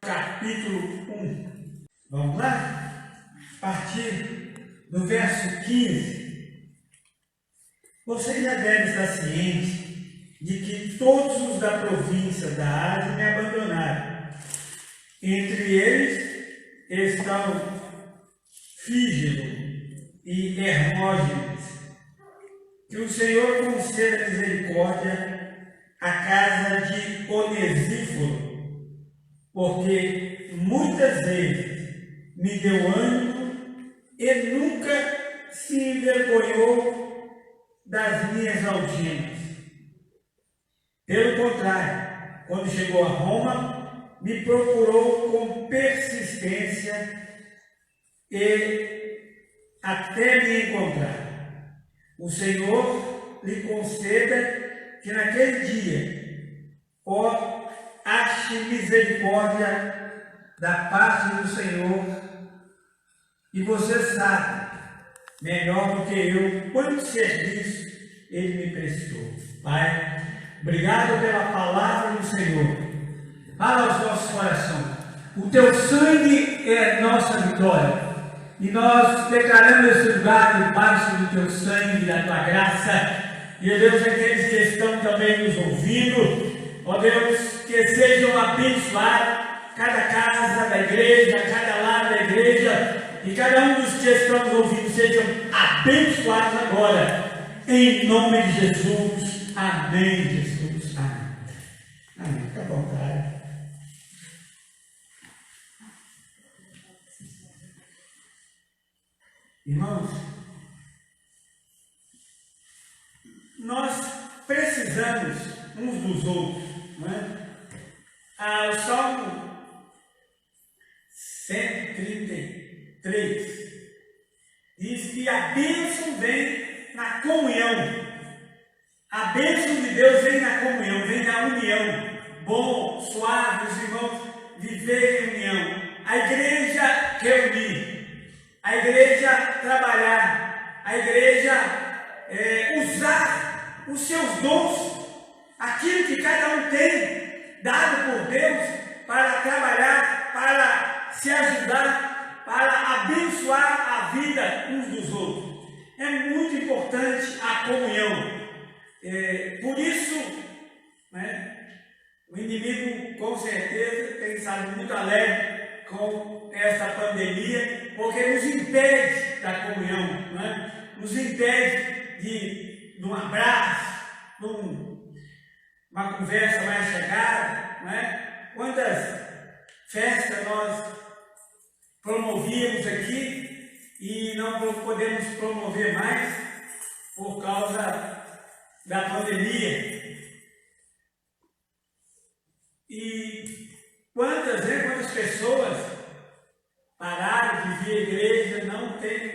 capítulo 1. Vamos lá? A partir do verso 15. Você já deve estar ciente de que todos os da província da Ásia me abandonaram. Entre eles estão Fígelo e Hermógenes. Que o Senhor conceda misericórdia à casa de Onesíforo, porque muitas vezes me deu ânimo e nunca se envergonhou das minhas algemas. Pelo contrário, quando chegou a Roma, me procurou com persistência e até me encontrar. O Senhor lhe conceda que naquele dia, ache misericórdia da parte do Senhor, e você sabe, melhor do que eu, quanto serviço Ele me prestou. Pai, obrigado pela palavra do Senhor. Fala aos nossos corações. O Teu sangue é nossa vitória. E nós declaramos esse lugar debaixo do Teu sangue, da Tua graça. E, ó Deus, aqueles que estão também nos ouvindo, ó Deus, que sejam abençoados cada casa da igreja, cada lar da igreja, e cada um dos que estão nos ouvindo sejam abençoados agora, em nome de Jesus. Amém, Jesus. Amém. Amém. Fica bom, cara. Irmãos, nós precisamos uns dos outros, não é? O Salmo 133 diz que a bênção vem na comunhão. A bênção de Deus vem na comunhão, vem na união. Bom, suave, os irmãos viverem em união. A igreja reunir. A igreja trabalhar, a igreja usar os seus dons, aquilo que cada um tem dado por Deus para trabalhar, para se ajudar, para abençoar a vida uns dos outros. É muito importante a comunhão. Por isso, né, o inimigo com certeza tem estado muito alegre com essa pandemia, porque nos impede da comunhão, né? Nos impede de um abraço, de uma conversa mais chegada, né? Quantas festas nós promovíamos aqui e não podemos promover mais por causa da pandemia. E quantas pessoas pararam de vir à igreja,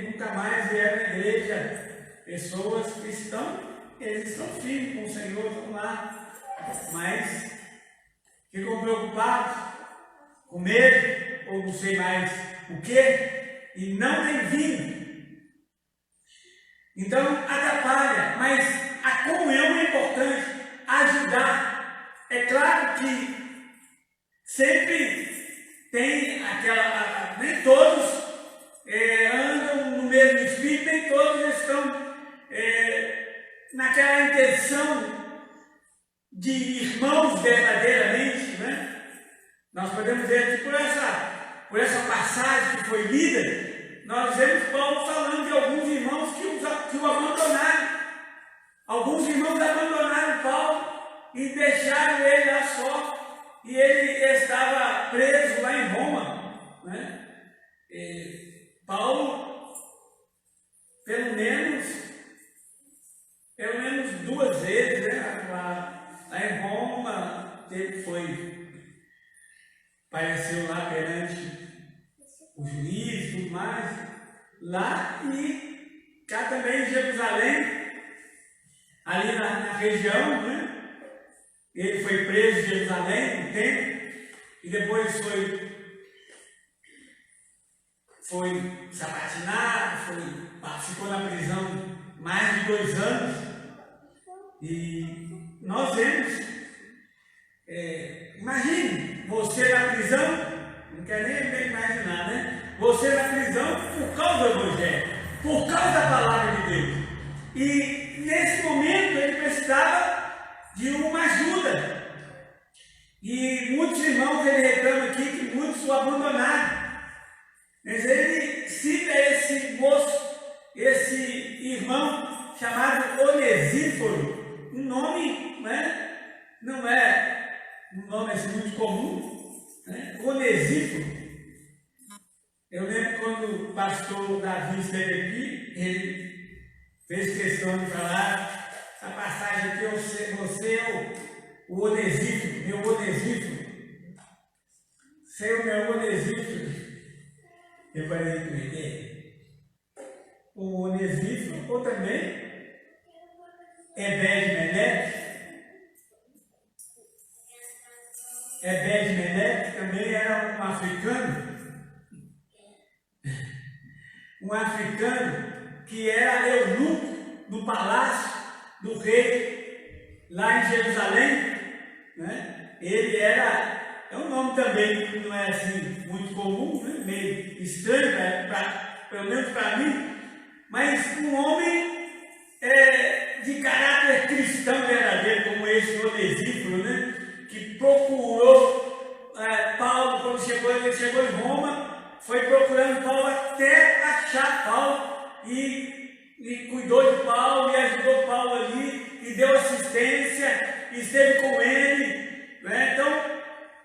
nunca mais vieram à igreja. Pessoas que eles estão firmes com o Senhor, estão lá, mas ficam preocupados, com medo, ou não sei mais o que, e não têm vindo. Então atrapalha, mas a comunhão é importante, ajudar. É claro que sempre tem nem todos andam no mesmo espírito, nem todos estão naquela intenção de irmãos verdadeiramente, né? Nós podemos ver que por essa passagem que foi lida, nós vemos Paulo falando de alguns irmãos que o abandonaram. Alguns irmãos abandonaram Paulo e deixaram ele lá só. E ele estava preso lá em Roma, né? Paulo, pelo menos 2 vezes, né? Lá em Roma, ele apareceu lá perante o juiz e tudo mais, lá e cá também em Jerusalém, ali na região, né? Ele foi preso em Jerusalém um tempo, e depois foi sabatinado, participou na prisão mais de 2 anos. E nós vemos, imagine, você na prisão, não quer nem imaginar, né? Você na prisão por causa do Evangelho, por causa da palavra de Deus. E nesse momento ele precisava de uma ajuda. E muitos irmãos, ele reclama aqui que muitos o abandonaram. Mas ele cita esse moço, esse irmão chamado Onesíforo, um nome, né? Não é um nome assim muito comum, né? Onesíforo. Eu lembro quando o pastor Davi esteve aqui, ele fez questão de falar essa passagem aqui, você é o Onesíforo, meu Onesíforo. Você é o meu Onesíforo. Eu falei com ele, o Onesíforo, ou também Ebed-Meleque. Ebed-Meleque também era um africano que era eunuco do palácio do rei lá em Jerusalém, né? Ele é um nome também que não é assim muito comum, né? Meio estranho, pelo menos para mim, mas um homem de caráter cristão verdadeiro, como esse Onesíforo, né? Que procurou Paulo quando ele chegou em Roma, foi procurando Paulo até achar Paulo e cuidou de Paulo e ajudou Paulo ali e deu assistência e esteve com ele, né? Então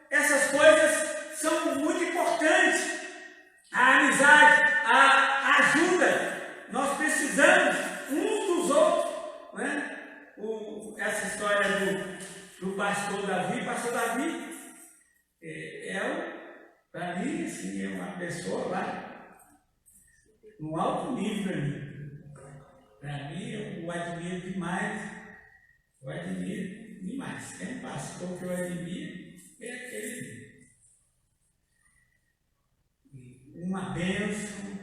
essas coisas são muito importantes. A amizade, a ajuda, nós precisamos uns dos outros, né? Essa história do pastor Davi, para mim, assim, é uma pessoa lá, num alto nível para mim. Para mim, eu admiro demais. Tem um pastor que eu admiro, é aquele. Uma bênção,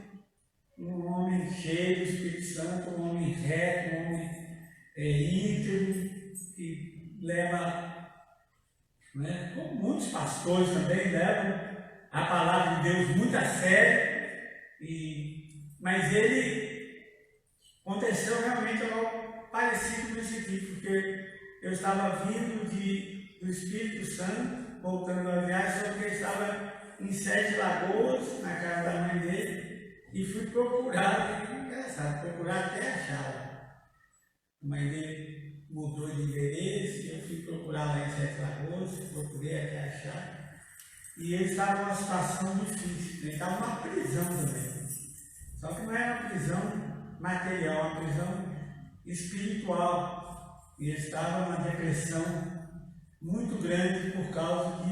um homem cheio do Espírito Santo, um homem reto, um homem íntegro, que leva, né, como muitos pastores também levam a palavra de Deus muito a sério, mas ele aconteceu realmente algo parecido com isso aqui, porque eu estava vindo do Espírito Santo, voltando da viagem, só que eu estava em Sete Lagoas, na casa da mãe dele, e fui procurar, engraçado, procurar até achá-la. A mãe dele mudou de endereço, eu fui procurar lá em Sete Lagoas, procurei até achar, e ele estava numa situação difícil, ele estava numa prisão também, só que não era uma prisão material, uma prisão espiritual, e ele estava numa depressão muito grande por causa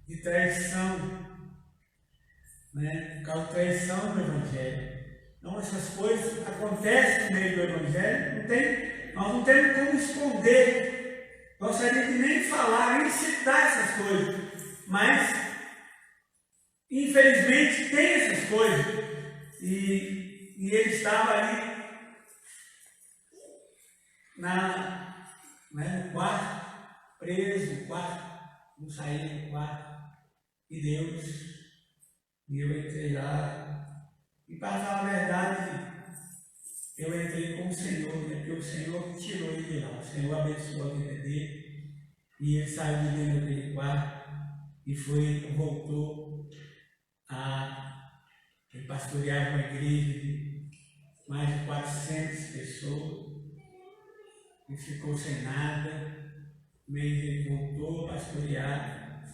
de traição, né? Por causa de traição do Evangelho. Então essas coisas acontecem no meio do Evangelho, nós não temos como esconder, gostaria de nem falar, nem citar essas coisas, mas infelizmente tem essas coisas, e ele estava ali no quarto, preso no quarto, não saía do quarto. E eu entrei lá, e para falar a verdade, eu entrei com o Senhor, né? Porque o Senhor tirou ele de lá, o Senhor abençoou a vida dele, e ele saiu de dentro daquele quarto, e voltou ele pastoreava uma igreja de mais de 400 pessoas, e ficou sem nada, mas ele voltou a pastorear,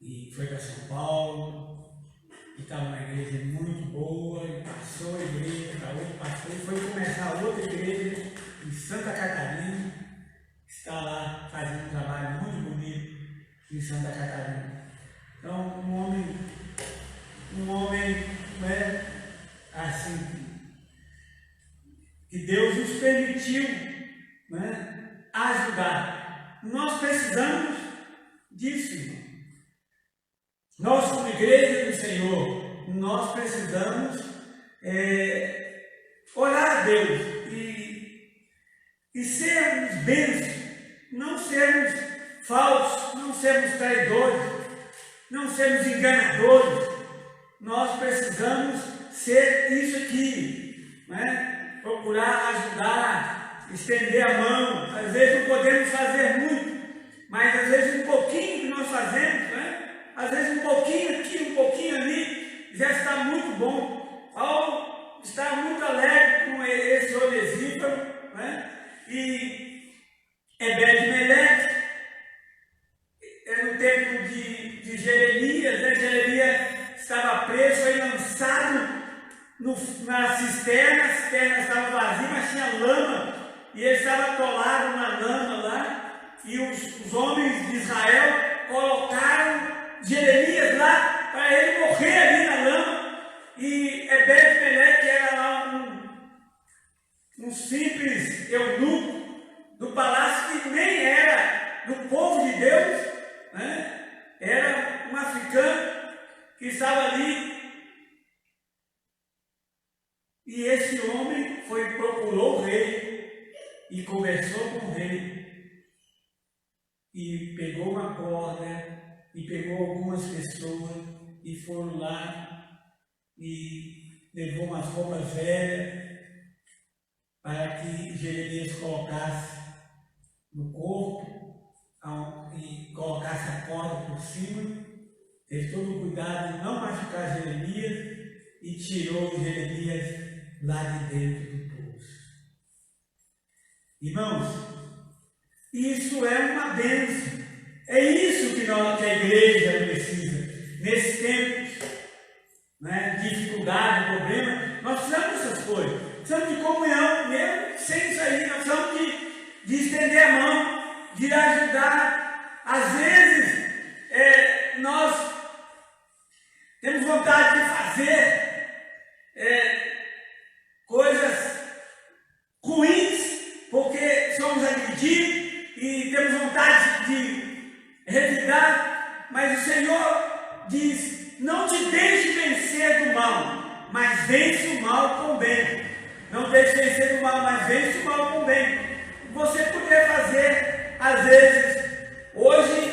e foi para São Paulo, e estava uma igreja muito boa, e passou a igreja para outro pastor, e foi começar outra igreja em Santa Catarina, que está lá fazendo um trabalho muito bonito em Santa Catarina. Então, um homem, né, assim, que Deus nos permitiu, né, ajudar. Nós precisamos disso, irmão. Nós, como igreja do Senhor, nós precisamos orar a Deus e sermos bênçãos, não sermos falsos, não sermos traidores, não sermos enganadores. Nós precisamos ser isso aqui, né? Procurar ajudar, estender a mão. Às vezes não podemos fazer muito, mas às vezes um pouquinho que nós fazemos, né? Às vezes um pouquinho aqui, um pouquinho ali, já está muito bom. Paulo está muito alegre com esse Onesíforo, né? E Ebed-Meleque, no tempo de Jeremias, né? Jeremias estava preso, foi lançado na cisterna, a cisterna estava vazia, mas tinha lama, e ele estava atolado na lama lá, e os homens de Israel colocaram Jeremias lá para ele morrer ali na lama, e Ebed-Meleque era lá um simples eunuco do palácio que nem era do povo de Deus, né? Era um africano que estava ali, e esse homem procurou o rei e conversou com o rei e pegou uma corda e pegou algumas pessoas e foram lá e levou umas roupas velhas para que Jeremias colocasse no corpo e colocasse a corda por cima. Teve todo o cuidado de não machucar Jeremias e tirou Jeremias lá de dentro do poço. Irmãos, isso é uma bênção. É isso que a igreja precisa. Nesses tempos, né, de dificuldade, problema, nós precisamos dessas coisas. Precisamos de comunhão, mesmo sem isso aí. Nós precisamos de estender a mão, de ajudar. Às vezes, nós temos vontade de fazer coisas ruins, porque somos agredidos e temos vontade de revidar, mas o Senhor diz: não te deixe vencer do mal, mas vence o mal com o bem. Não deixe vencer do mal, mas vence o mal com o bem. Você poder fazer, às vezes, hoje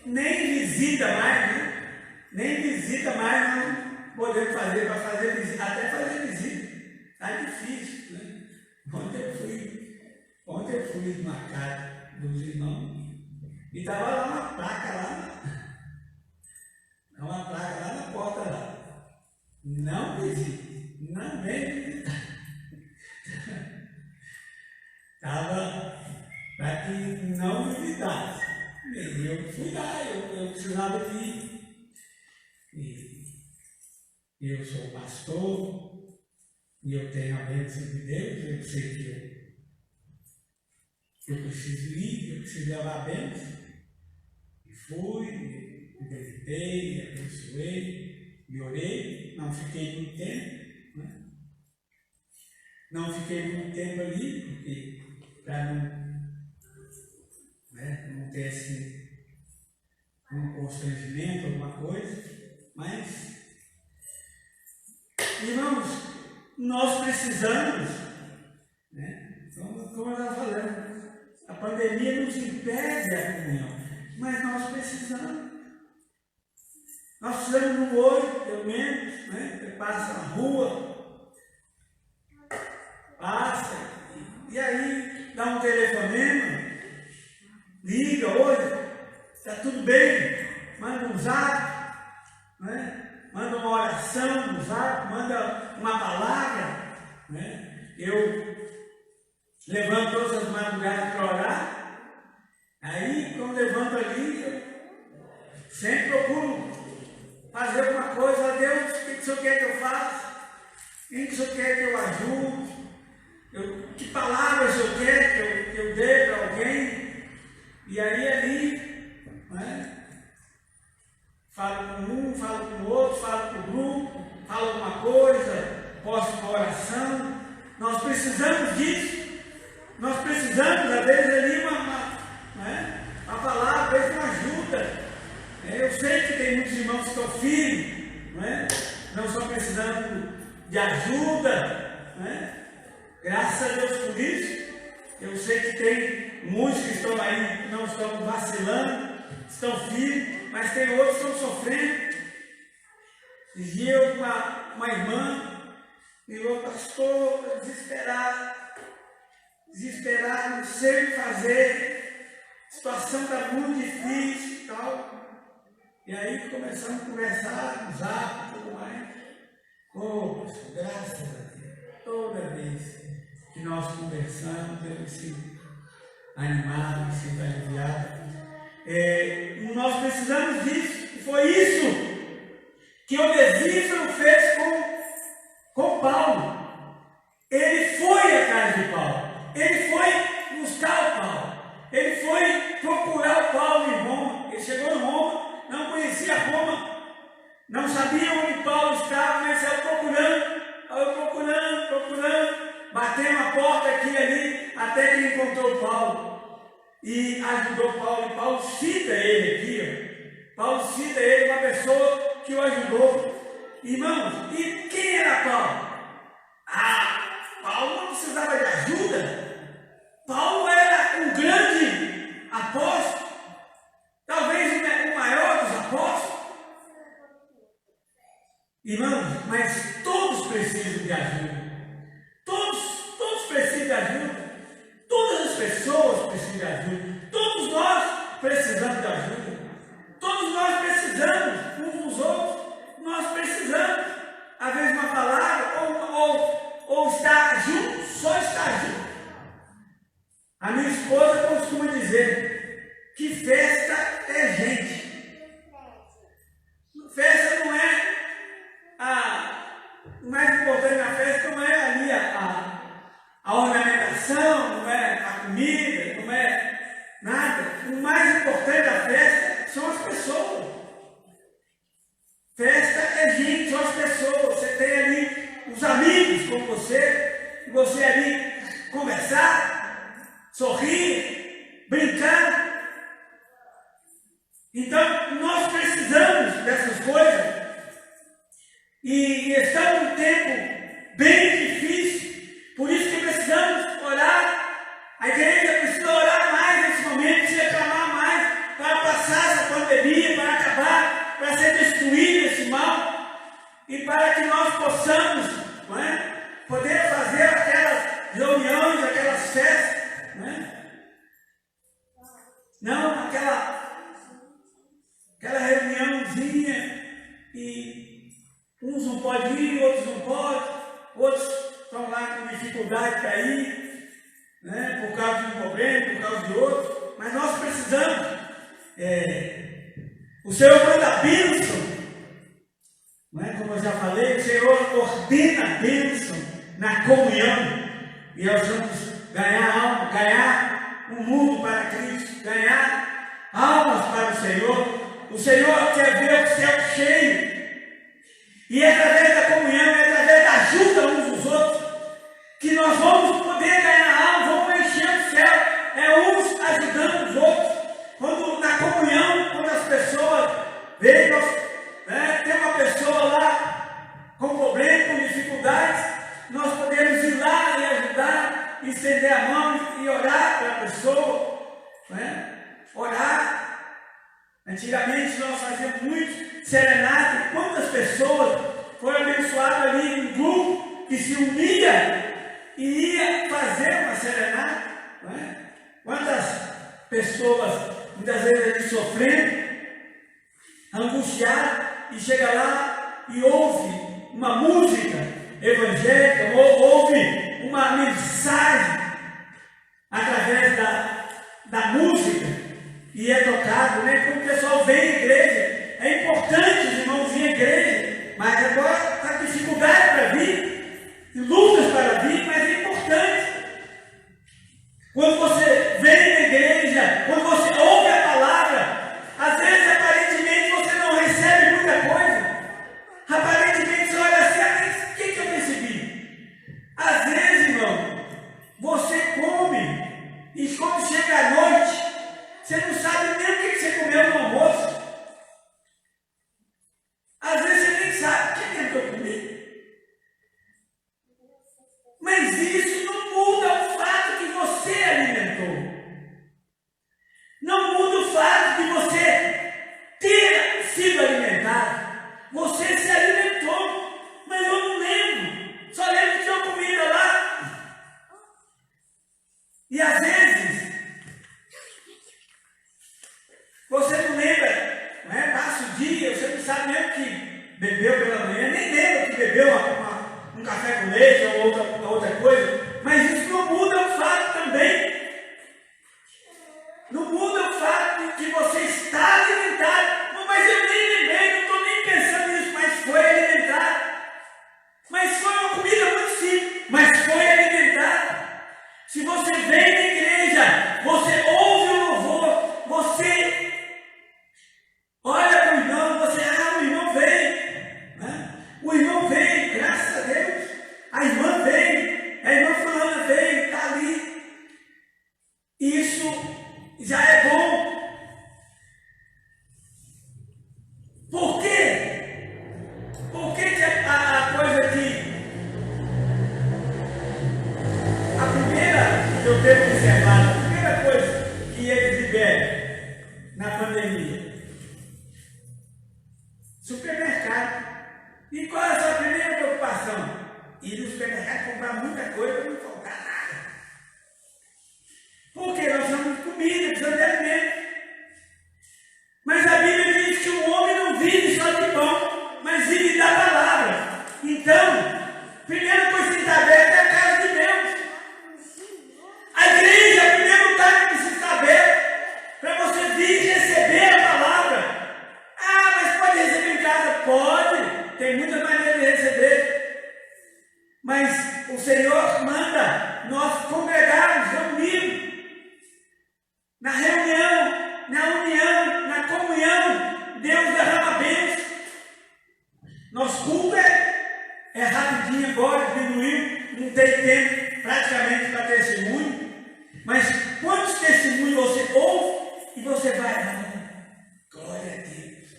nem visita mais, né? Nem visita mais, não podemos fazer, para fazer visita, até fazer visita, está difícil, né? Ontem eu fui numa casa dos irmãos e estava lá uma placa lá na porta lá. Não visite, não vem visitar. Estava para que não visitasse. E eu fui lá, eu precisava de ir. E eu sou pastor, e eu tenho a bênção de Deus, eu sei que eu preciso ir, eu preciso levar a bênção. E fui, me meditei, me abençoei, me orei, não fiquei muito tempo, né? Não fiquei muito tempo ali, porque para não ter assim, um constrangimento, alguma coisa, mas, irmãos, nós precisamos, né? Como nós falamos, a pandemia nos impede a comunhão, mas nós precisamos. Nós precisamos no olho, pelo menos, né? Você passa na rua, passa, e aí dá um telefonema, liga, oi, está tudo bem, manda um zap, né? Manda uma oração no zap, manda uma palavra, né? Eu levanto todas as madrugadas para orar, aí quando levanto ali, eu sempre procuro fazer alguma coisa. Deus, o que o Senhor quer que eu faça? O que o Senhor quer que eu ajude? Que palavras o Senhor quer que eu dê para alguém? E aí ali, né? Falo com um, falo com o outro, falo com o grupo, falo alguma coisa, posto uma oração. Nós precisamos disso. Nós precisamos, às vezes, ali uma palavra, às vezes uma ajuda. Eu sei que tem muitos irmãos que estão firmes, não estão precisando de ajuda, Graças a Deus por isso. Eu sei que tem músicos que estão aí, não estão vacilando, estão firmes, mas tem outros que estão sofrendo. Esses dias uma irmã virou: pastor, desesperado, não sei o que fazer, a situação está muito difícil e tal. E aí começamos a conversar no zap e tudo mais. Pastor, graças a Deus, toda vez que nós conversamos, eu me sinto animado, me sinto aliviado. Nós precisamos disso, e foi isso que Onesíforo fez com Paulo. Ele foi atrás de Paulo, ele foi buscar o Paulo, ele foi procurar o Paulo em Roma. Ele chegou em Roma, não conhecia Roma, não sabia onde Paulo estava, mas saiu procurando, batendo a porta aqui e ali, até que encontrou Paulo e ajudou Paulo. E Paulo cita ele aqui, Paulo cita ele, uma pessoa que o ajudou. Irmãos, e quem era Paulo? Paulo não precisava de ajuda. Paulo era um grande apóstolo, talvez o maior dos apóstolos. Irmãos, mas todos precisam de ajuda. Todos precisam de ajuda. Todas as pessoas precisam de ajuda. Todos nós precisamos de ajuda. Todos nós precisamos uns dos outros. Nós precisamos, às vezes, uma palavra ou estar junto, só estar junto. A minha esposa costuma dizer que festa é gente. Festa não é o mais importante na festa, não é ali a ornamentação, não é a comida, não é nada. O mais importante da festa são as pessoas. Festa é gente, são as pessoas. Você tem ali os amigos com você, e você ali conversar, sorrir, brincar. Então, nós precisamos dessas coisas. E estamos num tempo bem difícil, por isso que precisamos orar. A igreja precisa orar mais nesse momento, precisa clamar mais para passar essa pandemia, para acabar, para ser destruído esse mal, e para que nós possamos, poder fazer aquelas reuniões, aquelas festas, não aquela reuniãozinha e uns não podem ir, outros não podem, outros estão lá com dificuldade para ir, por causa de um problema, por causa de outro. Mas nós precisamos. O Senhor manda bênção, como eu já falei, o Senhor ordena a bênção na comunhão. E nós vamos ganhar um mundo para Cristo, ganhar almas para o Senhor. O Senhor quer ver o céu cheio. E é através da comunhão, é através da ajuda uns dos outros, que nós vamos poder ganhar alma, vamos encher o céu. É uns ajudando os outros. Quando na comunhão, quando as pessoas veem, tem uma pessoa lá com problema, com dificuldades, nós podemos ir lá e ajudar, estender a mão e orar para a pessoa. Orar. Antigamente nós fazíamos muito serenata. Quantas pessoas foram abençoadas ali em um grupo que se unia e ia fazer uma serenata? Quantas pessoas muitas vezes ali sofrendo, angustiadas, e chega lá e ouve uma música evangélica, ou ouve uma mensagem através da música. E é tocado, quando o pessoal vem à igreja. É importante os irmãos virem à igreja, mas agora está dificuldade para vir, lutas para vir, mas é importante. Quando você vem na igreja, quando você ouve a palavra, às vezes aparentemente você não recebe muita coisa. Aparentemente você olha assim, mas o que eu recebi? Às vezes, irmão, você come e quando chega a noite, você não sabe nem o que você comeu no almoço. sido alimentado. Você se alimentou, mas eu não lembro. Só lembro que tinha comida lá. E às vezes, você não lembra, não é? Passa o dia, você não sabe mesmo que bebeu pela manhã, nem lembra que bebeu um café com leite ou outra coisa, mas isso não muda o fato também. Não muda o fato de que você está alimentado. Mas eu nem lembrei, não estou nem pensando nisso, mas foi alimentado. Mas foi uma comida muito simples, mas foi alimentado. Se você vem na igreja, você ouve o louvor, você olha para o irmão, você, o irmão vem. Né? O irmão vem, graças a Deus. A irmã vem, a irmã fulana vem, está ali. Isso já é bom. Por quê? Por que a coisa que a primeira que eu tenho observado, a primeira coisa que eles liberam na pandemia? Supermercado. E qual é a sua primeira preocupação? Ir no supermercado comprar muita coisa para não faltar nada. Porque nós precisamos de comida, precisamos de alimento. Mas a Bíblia diz que o homem não vive só de pão, mas vive da palavra. Então, primeira coisa que está aberta é a casa de Deus. A igreja é o primeiro lugar que precisa estar aberto para você vir e receber a palavra. Mas pode receber em casa? Pode. Tem muitas maneiras de receber. Mas o Senhor manda nós congregarmos, reunirmos. Na reunião, na união, na comunhão, Deus derrama bênção. Nosso culto é rapidinho agora, diminuiu, não tem tempo praticamente para testemunho. Mas quantos testemunhos você ouve e você vai, glória a Deus,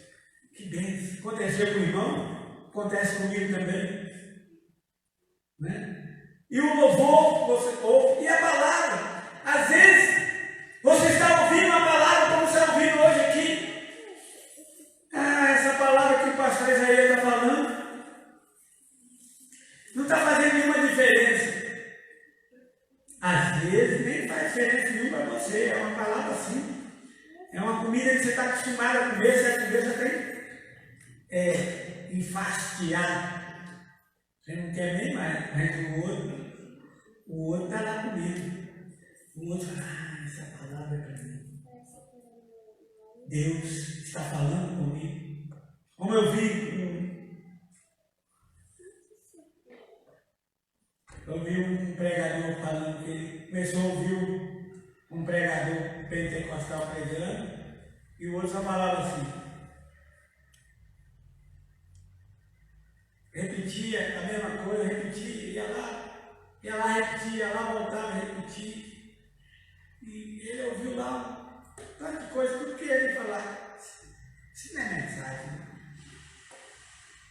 que bênção. Aconteceu com o irmão, acontece comigo também. Né? E o louvor você ouve, e a palavra, às vezes, você está ouvindo uma palavra como você está ouvindo hoje aqui. Essa palavra que o pastor Isaías está falando não está fazendo nenhuma diferença. Às vezes nem faz diferença nenhuma para você. É uma palavra simples. É uma comida que você está acostumado a comer. Você vai comer, você tem enfastiado. Você não quer nem mais. Mas o outro está lá comigo. O outro fala, essa palavra é para mim. Deus está falando comigo. Como eu vi um pregador falando que ele começou a ouvir um pregador pentecostal pregando, e o outro só falava assim. Repetia a mesma coisa, repetia, ia lá, repetia, ia lá, voltava, repetia. E ele ouviu lá tanta coisa, tudo que ele falar. Isso não é mensagem.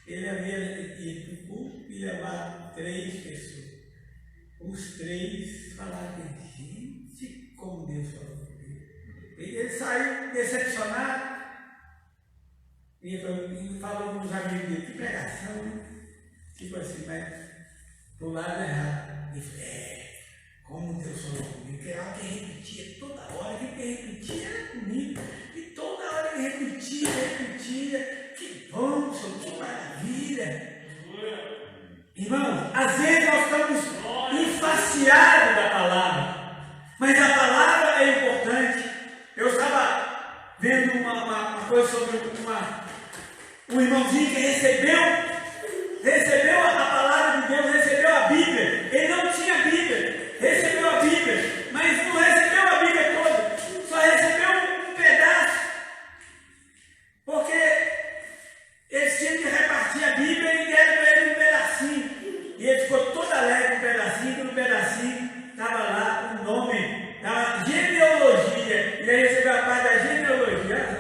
Ele havia ido para o culto e levar 3 pessoas. Os 3 falaram, gente, como Deus falou comigo. E ele saiu decepcionado. E ele falou para os amigos dele, que pregação, né? Tipo assim, mas do lado errado. Ele falou, como Deus falou comigo, que era algo que repetia toda hora, que repetia era comigo, e toda hora ele repetia, que bom, Senhor, que maravilha. Irmãos, às vezes nós estamos enfastiados da palavra, mas a palavra é importante. Eu estava vendo uma coisa sobre um irmãozinho que recebeu a palavra de Deus, recebeu a Bíblia. Ele não tinha Bíblia, recebeu a Bíblia, mas não recebeu a Bíblia toda, só recebeu um pedaço, porque eles tinham que repartir a Bíblia e deram para ele um pedacinho, e ele ficou todo alegre com um pedacinho, que no pedacinho estava lá o nome, estava genealogia, e aí recebeu a parte da genealogia.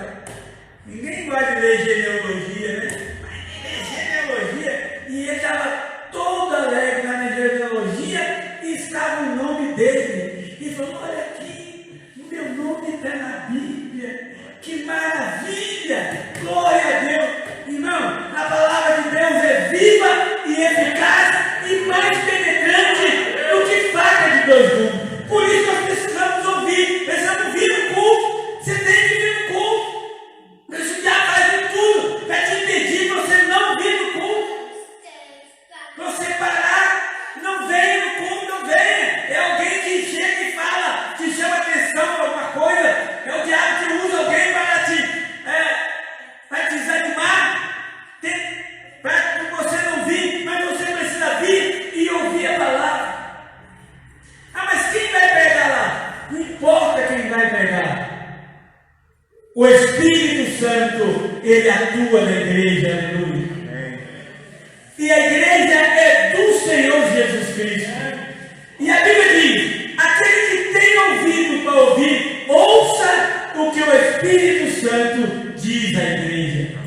Ninguém gosta de ler genealogia, né? E ele estava todo alegre na genealogia e estava o nome dele. E falou, olha aqui, o meu nome está na Bíblia. Que maravilha! Glória a igreja, aleluia. E a igreja é do Senhor Jesus Cristo. E a Bíblia diz: aquele que tem ouvido para ouvir, ouça o que o Espírito Santo diz à igreja.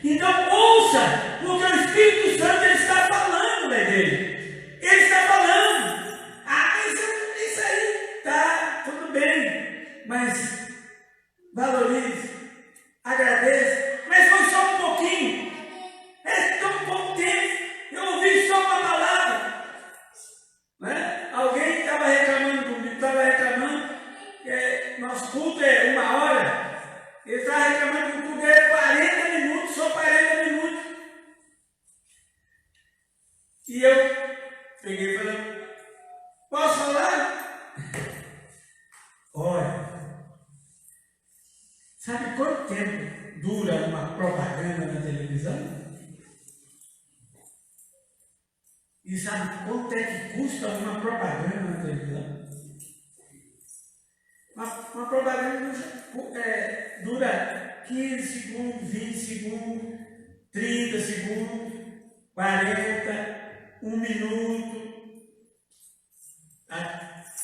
Então ouça o que o Espírito Santo ele está falando na igreja. Ele está falando: isso aí tá tudo bem, mas valorize, agradeça. Mas foi só um pouquinho, é tão pouco tempo, eu ouvi só uma palavra, né? Alguém estava reclamando comigo, que nosso culto é 1 hora, ele estava reclamando que o culto é 40 minutos, só 40 minutos. E eu peguei e falei: posso falar? Olha, sabe quanto tempo dura uma propaganda na televisão? E sabe quanto é que custa uma propaganda na televisão? Uma propaganda dura 15 segundos, 20 segundos, 30 segundos, 40, 1 minuto.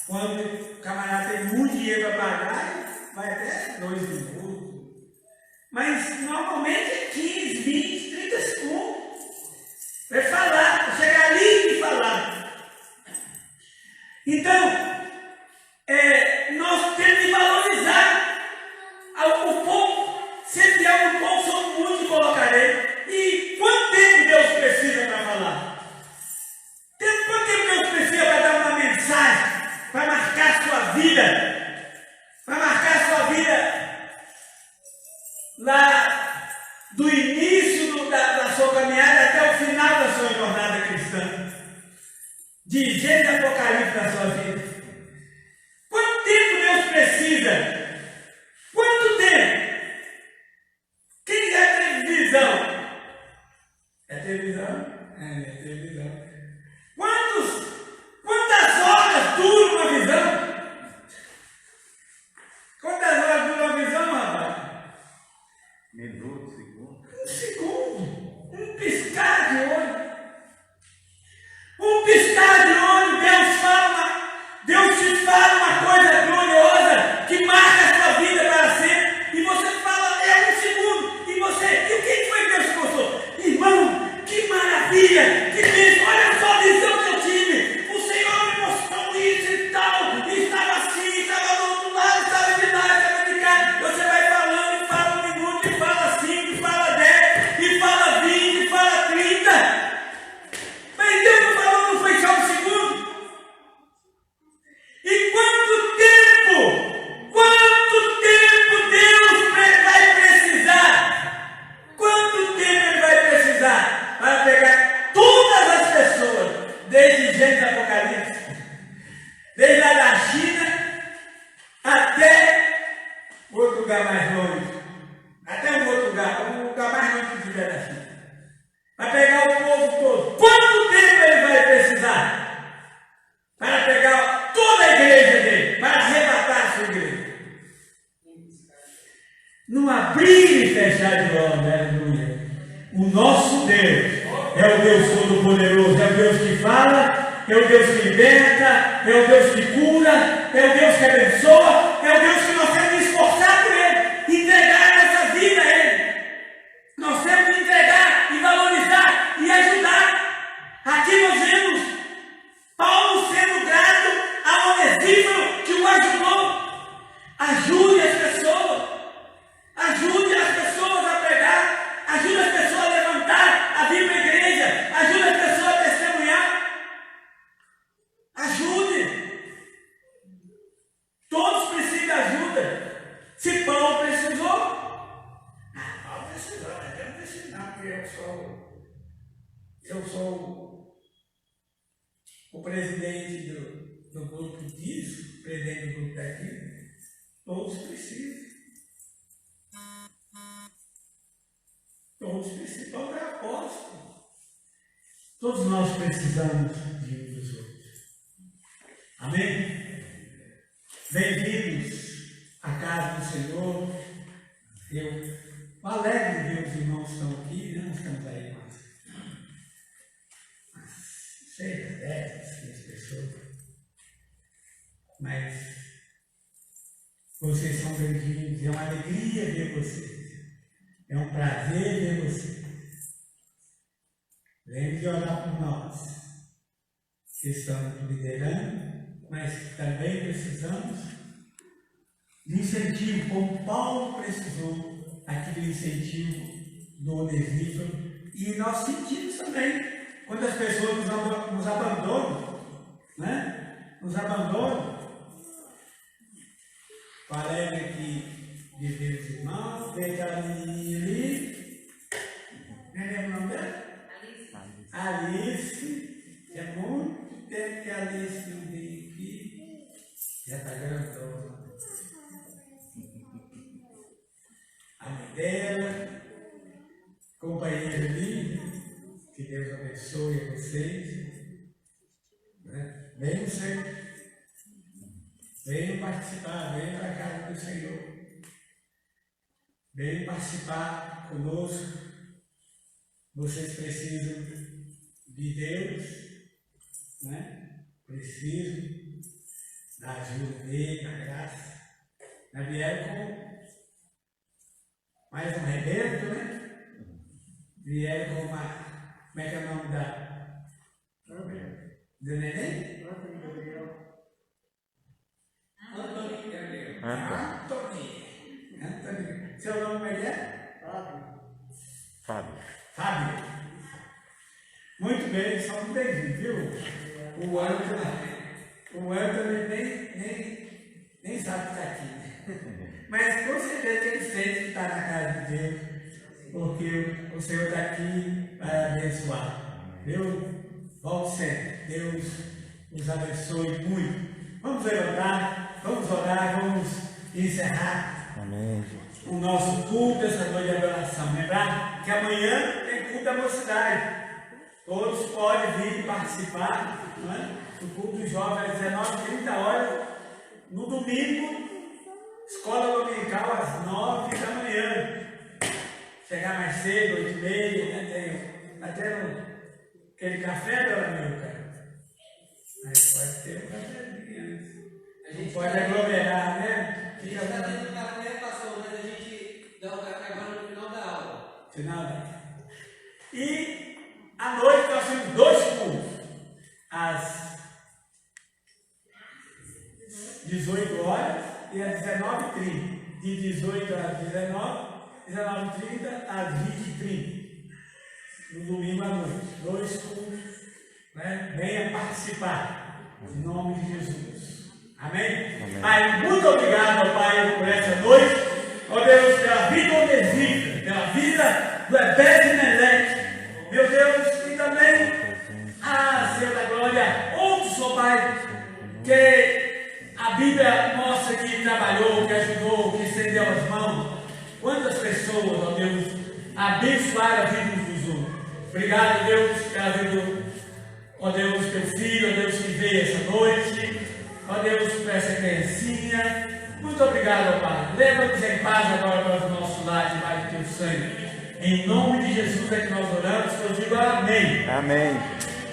Quando o camarada tem muito dinheiro para pagar, vai até 2 minutos. Mas normalmente é 15, 20, 30 segundos. É falar, chegar ali e falar. Então, nós temos que valorizar o pouco. Se vier um pouco, sou muito e colocarei. E quanto tempo Deus precisa para falar? Quanto tempo Deus precisa para dar uma mensagem? Para marcar sua vida? Para marcar sua vida lá do início da sua caminhada até o final da sua jornada cristã? De Gênesis e Apocalipse da sua vida. Quanto tempo Deus precisa? Quanto tempo? Quem é televisão? É televisão? É televisão. Quantas horas dura uma visão? Quantas horas dura uma visão, rapaz? Minuto, segundo. 1 segundo. Um piscar de olho. Um piscar de olho, Deus te fala uma coisa gloriosa que marca a sua vida para sempre. E você fala, é 1 segundo. E o que foi que Deus te mostrou? Irmão, que maravilha, que bênção, olha só a visão que eu tive. O Senhor me mostrou isso e tal. E estava assim, estava do outro lado, estava de lá, estava de cá. Você vai falando e fala 1 minuto, e fala 5, e fala 10, e fala 20, e fala 30. Mas Deus não falou, não foi só 1 segundo. E quanto tempo Deus vai precisar? Quanto tempo Ele vai precisar para pegar todas as pessoas, desde Gênesis e Apocalipse, desde a da China até outro lugar mais longe, até um outro lugar, o lugar mais longe que tiver da China, para pegar o povo todo? Quanto tempo Ele vai precisar para pegar toda a igreja dele, para arrebatar a sua igreja? Não abrir e fechar de olhos, aleluia. O nosso Deus é o Deus Todo-Poderoso, é o Deus que fala, é o Deus que liberta, é o Deus que cura, é o Deus que abençoa, é o Deus que nós temos que esforçar por Ele, entregar a nossa vida a Ele. Nós temos que entregar e valorizar e ajudar. Aqui nós vemos Paulo sendo grato a Onesíforo que o ajudou. Ajude as pessoas. Ajude as pessoas a pregar. Ajude as pessoas a levantar, a vir para a igreja. Ajude as pessoas a testemunhar. Ajude. Todos precisam de ajuda. Se Paulo precisou, Paulo precisou, mas eu não preciso não, porque eu sou o presidente do grupo disso, o presidente do grupo daqui. Todos precisam. Todos precisam. Paulo é apóstolo. Todos nós precisamos de um dos outros. Amém? Bem-vindos à casa do Senhor. Eu O alegre de ver os irmãos que estão aqui, né? Nós estamos aí umas 6, 10, 15 pessoas. Mas vocês são bem-vindos, é uma alegria ver vocês. É um prazer ver vocês. Lembre de orar por nós, que estamos liderando, mas também precisamos de incentivo, como Paulo precisou aqui do incentivo do Onesíforo. E nós sentimos também, quando as pessoas nos abandonam, né? Nos abandonam. Falei aqui de Deus, irmãos, veio aquela menininha ali, não lembro o nome dela? Alice. É muito tempo que a Alice não vem aqui, já está grandona. A mãe dela, companheira linda, que Deus abençoe a vocês. Né? Venham sempre. Venham participar, venham para a casa do Senhor. Venham participar conosco. Vocês precisam de Deus, né? Precisam da ajuda dele, da graça. Já vieram com mais um rebento, né? Vieram com uma. Como é que é o nome da? Do neném? Antônio Gabriel. Antônio. Seu nome é? Fábio. Muito bem, são muito bem-vindos, viu? O Antônio nem sabe que está aqui. Mas com certeza ele sente que está na casa de Deus, porque o Senhor está aqui para abençoar. Viu? Volte sempre. Deus nos abençoe muito. Vamos orar, vamos encerrar. Amém. O nosso culto, essa noite de adoração. Lembrar que amanhã tem culto da mocidade. Todos podem vir participar, não é? O culto dos jovens às 19h30. No domingo, escola dominical às 9 da manhã. Chegar mais cedo, 8h30, né? Tem até aquele café, dona Milka. Mas pode ter um cafézinho antes. A gente pode aglomerar, né? A gente está tendo café, pastor, mas a gente dá o café agora no final da aula. Final da aula. E à noite nós temos 2 cultos. Às 18h e às 19h30. De 18 às 19, 19h30 às 20h30. No domingo à noite. 2 cultos. Né? Venha participar. Em nome de Jesus. Amém? Amém. Pai, muito obrigado, Pai, por essa noite. Ó Deus, pela vida obedecida, pela vida do Ebed-Meleque. Meu Deus, e também, Senhor da glória, outros, ó Pai, que a Bíblia mostra que trabalhou, que ajudou, que estendeu as mãos. Quantas pessoas, ó Deus, abençoaram a vida uns dos outros. Obrigado, Deus, pela vida, ó Deus, teu filho, ó Deus, que veio essa noite. Ó Deus, por essa criancinha. Muito obrigado, ó Pai. Leva-nos em paz agora para o nosso lar, debaixo do teu sangue. Em nome de Jesus é que nós oramos, que eu digo amém. Amém.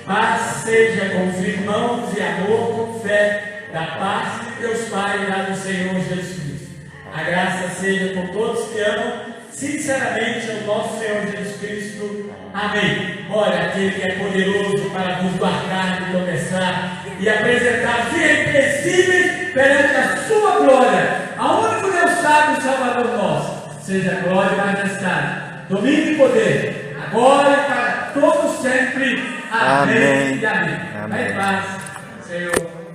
Paz seja com os irmãos e amor com fé, da parte de Deus Pai e da do Senhor Jesus Cristo. A graça seja com todos que amam sinceramente ao nosso Senhor Jesus Cristo. Amém. Olha, aquele que é poderoso para nos guardar de tropeçar e apresentar irrepreensíveis perante a sua glória, a único Deus sábio e Salvador nosso, seja glória e majestade, domínio e poder, agora e para todos sempre. Amém. Amém. E amém. Amém. Vai em paz, Senhor.